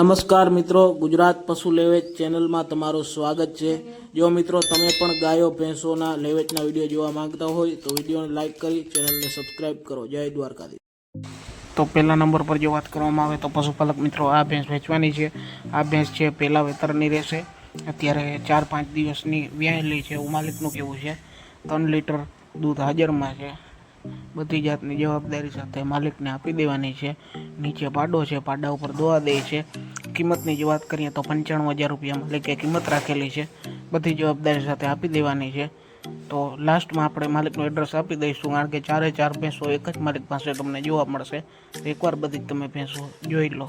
નમસ્કાર મિત્રો, ગુજરાત પશુ લેવેચ ચેનલમાં તમારું સ્વાગત છે। જો મિત્રો તમે પણ ગાયો ભેંસોના લેવેચના વિડીયો જોવા માંગતા હોય તો વિડીયોને લાઇક કરી ચેનલને સબસ્ક્રાઇબ કરો। જય દ્વારકાધીશ। તો પહેલા નંબર પર જો વાત કરવામાં આવે તો પશુપાલક મિત્રો આ ભેંસ વેચવાની છે। આ ભેંસ છે પહેલા વેતરની રહેશે। અત્યારે 4-5 દિવસની વ્યાયેલી છે એવું માલિકનું કહેવું છે। 3 લીટર દૂધ હાજરમાં છે। બધી જાતની જવાબદારી સાથે માલિકને આપી દેવાની છે। નીચે પાડો છે, પાડા ઉપર દોવા દે છે। કિંમતની જે વાત કરીએ તો 95,000 રૂપિયા માલિકે કિંમત રાખેલી છે। બધી જવાબદારી સાથે આપી દેવાની છે। તો લાસ્ટમાં આપણે માલિકનું એડ્રેસ આપી દઈશું, કારણ કે 4 ભેંસો એક જ માલિક પાસે તમને જોવા મળશે। એકવાર બધી તમે ભેંસો જોઈ લો।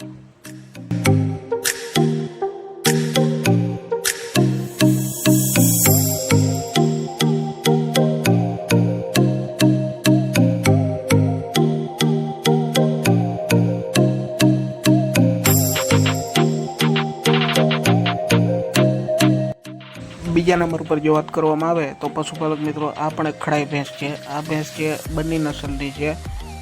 બીજા નંબર પર જો વાત કરવામાં આવે તો પશુપાલક મિત્રો આ પણ એક ખડાઈ ભેંસ છે। આ ભેંસ છે બંને નસલની છે।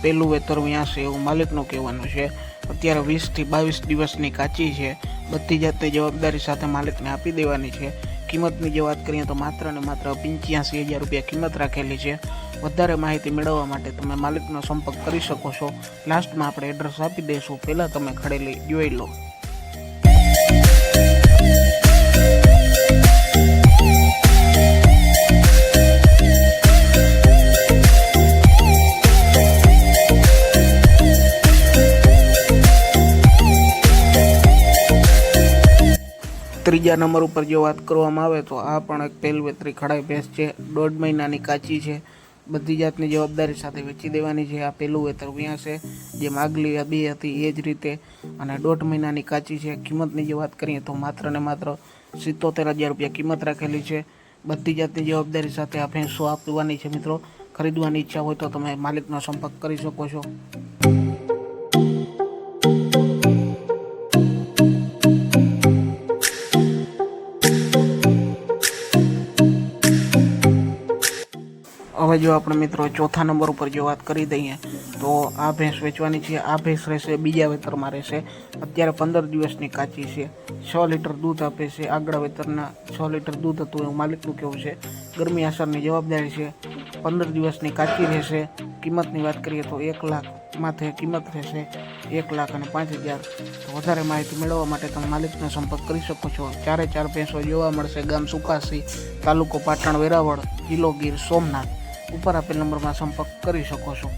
પહેલું વેતર વ્યાસે એવું માલિકનું કહેવાનું છે। અત્યારે 20 થી 22 દિવસની કાચી છે। બધી જાતની જવાબદારી સાથે માલિકને આપી દેવાની છે। કિંમતની જે વાત કરીએ તો માત્ર ને માત્ર 85,000 રૂપિયા કિંમત રાખેલી છે। વધારે માહિતી મેળવવા માટે તમે માલિકનો સંપર્ક કરી શકો છો। લાસ્ટમાં આપણે એડ્રેસ આપી દઈશું, પહેલાં તમે ખડેલી જોઈ લો। ત્રીજા નંબર ઉપર જો વાત કરવામાં આવે તો આ પણ એક પહેલ વેતરી ખડાઈ ભેંસ છે। 1.5 મહિનાની કાચી છે। બધી જાતની જવાબદારી સાથે વેચી દેવાની છે। આ પહેલું વેતર વ્યાસે જેમ આગલી 2 હતી એ જ રીતે, અને 1.5 મહિનાની કાચી છે। કિંમતની જે વાત કરીએ તો માત્ર ને માત્ર 77,000 રૂપિયા કિંમત રાખેલી છે। બધી જાતની જવાબદારી સાથે આ ભેંસો આપવાની છે। મિત્રો ખરીદવાની ઈચ્છા હોય તો તમે માલિકનો સંપર્ક કરી શકો છો। હવે જો આપણે મિત્રો ચોથા નંબર ઉપર જો વાત કરી દઈએ તો આ ભેંસ વેચવાની છે। આ ભેંસ રહેશે બીજા વેતરમાં રહેશે। અત્યારે 15 દિવસની કાચી છે। 6 લીટર દૂધ આપે છે। આગળ વેતરના 6 લીટર દૂધ હતું એવું માલિકનું કહેવું છે। ગરમી અસરની જવાબદારી છે। 15 દિવસની કાચી રહેશે। કિંમતની વાત કરીએ તો 1 લાખ માથે કિંમત રહેશે, 1,05,000। તો વધારે માહિતી મેળવવા માટે તમે માલિકનો સંપર્ક કરી શકો છો। 4 ભેંસો જોવા મળશે। ગામ સુકાસી, તાલુકો પાટણ, વેરાવળ, જિલ્લો ગીર સોમનાથ। ઉપર આપેલ નંબરમાં સંપર્ક કરી શકો છો।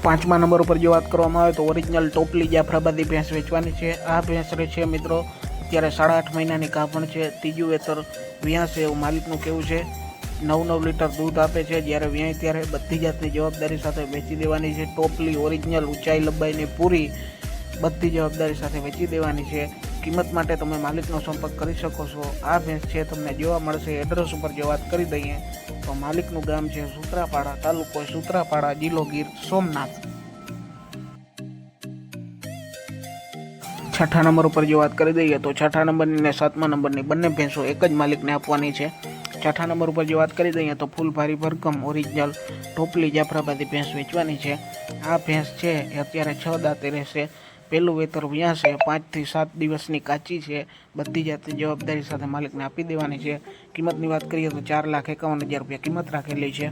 5મા નંબર ઉપર જો વાત કરવામાં આવે તો ઓરિજિનલ ટોપલી જાફરાબાદી ભેંસ વેચવાની છે। આ ભેંસ છે મિત્રો અત્યારે 8.5 મહિનાની કાપણ છે। ત્રીજું વેતર વ્યાસે એવું માલિકનું કહેવું છે। 9 લીટર દૂધ આપે છે। જ્યારે વ્યાય ત્યારે બધી જાતની જવાબદારી સાથે વેચી દેવાની છે। ટોપલી ઓરિજિનલ, ઊંચાઈ લંબાઈની પૂરી, બધી જવાબદારી સાથે વેચી દેવાની છે। કિંમત માટે તમે માલિકનો સંપર્ક કરી શકો છો। આ ભેંસ છે તમને જોવા મળશે। એડ્રેસ ઉપર જો વાત કરી દઈએ તો માલિકનું ગામ છે સૂત્રાપાડા, તાલુકો સૂત્રાપાડા, જિલ્લો ગીર સોમનાથ। 6ઠા નંબર ઉપર જો વાત કરી દઈએ તો 6ઠા નંબરની અને 7મા નંબરની બંને ભેંસો એક જ માલિકને આપવાની છે। 6ઠા નંબર ઉપર જો વાત કરી દઈએ તો ફૂલભારી ભરકમ ઓરિજિનલ ટોપલી જાફરાબાદી ભેંસ વેચવાની છે। આ ભેંસ છે એ અત્યારે 6 દાંતે રહેશે। પહેલું વેતર વ્યાસે 5 થી 7 દિવસની કાચી છે। બધી જાતની જવાબદારી સાથે માલિકને આપી દેવાની છે। કિંમતની વાત કરીએ તો 4,51,000 રૂપિયા કિંમત રાખેલી છે।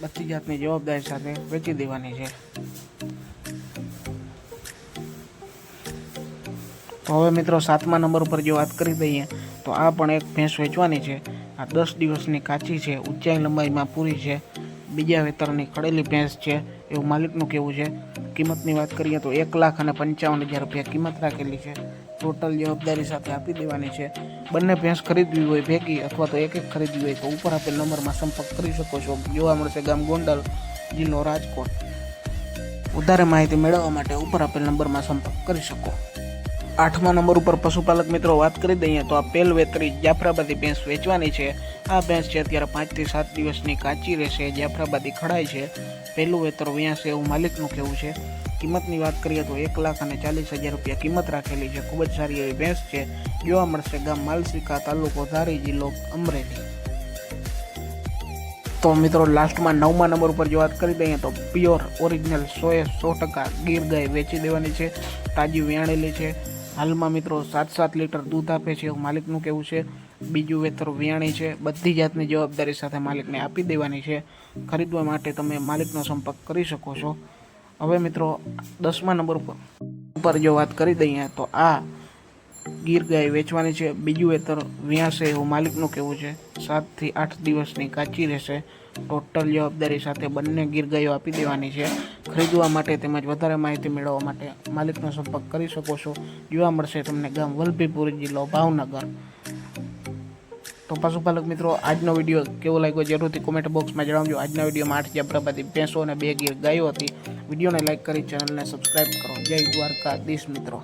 બધી જાતની જવાબદારી સાથે વેચી દેવાની છે। તો હવે મિત્રો 7મા નંબર ઉપર જો વાત કરી દઈએ તો આ પણ એક ભેંસ વેચવાની છે। આ 10 દિવસની કાચી છે। ઊંચાઈ લંબાઈમાં પૂરી છે। બીજા વેતરની ખડેલી ભેંસ છે એવું માલિકનું કહેવું છે। કિંમતની વાત કરીએ તો 1,55,000 રૂપિયા કિંમત રાખેલી છે। ટોટલ જવાબદારી સાથે આપી દેવાની છે। બંને ભેંસ ખરીદવી હોય ભેગી અથવા તો એક ખરીદવી હોય તો ઉપર આપેલ નંબરમાં સંપર્ક કરી શકો છો। જોવા મળશે ગામ ગોંડલ, જિલ્લો રાજકોટ। વધારે માહિતી મેળવવા માટે ઉપર આપેલ નંબરમાં સંપર્ક કરી શકો। 8મા નંબર ઉપર પશુપાલક મિત્રો વાત કરી દઈએ તો આ પહેલ વેતરી જાફરાબાદી ભેંસ વેચવાની છે। આ ભેંસ છે અત્યારે 5 થી 7 દિવસની કાચી રહેશે। જાફરાબાદી ખડાઈ છે। પહેલું વેતર વ્યાસે એવું માલિકનું કહેવું છે। કિંમતની વાત કરીએ તો 1,40,000 રૂપિયા કિંમત રાખેલી છે। ખૂબ જ સારી એવી ભેંસ છે। જોવા મળશે ગામ માલસીકા, તાલુકો ધારી, જિલ્લો અમરેલી। તો મિત્રો લાસ્ટમાં 9મા નંબર ઉપર જો વાત કરી દઈએ તો પ્યોર ઓરિજિનલ 100% ગીર ગાય વેચી દેવાની છે। તાજી વ્યાણેલી છે। હાલમાં મિત્રો 7-7 લીટર દૂધ આપે છે એવું માલિકનું કહેવું છે. બીજું વેતર વિયાણી છે. બધી જાતની જવાબદારી સાથે માલિકને આપી દેવાની છે. ખરીદવા માટે તમે માલિકનો સંપર્ક કરી શકો છો. હવે મિત્રો 10મા નંબર ઉપર જો વાત કરી દઈએ તો આ ગીર ગાય વેચવાની છે. બીજું વેતર વ્યાશે એવું માલિકનું કહેવું છે. 7 થી 8 દિવસની કાચી રહેશે. ટોટલ જવાબદારી સાથે બંને ગીર ગાયો આપી દેવાની છે. ખરીદવા માટે તેમજ વધારે માહિતી મેળવવા માટે માલિકનો સંપર્ક કરી શકો છો. જોવા મળશે તમને ગામ વલભીપુર, જિલ્લો ભાવનગર. તો પશુપાલક મિત્રો, આજનો વિડીયો કેવો લાગ્યો જરૂરથી કોમેન્ટ બોક્સમાં જણાવજો. આજના વિડીયોમાં 8 જાફરાબાદી ભેંસો અને 2 ગીર ગાયો હતી. વિડીયોને લાઇક કરી ચેનલને સબસ્ક્રાઈબ કરો. જય દ્વારકાધીશ મિત્રો.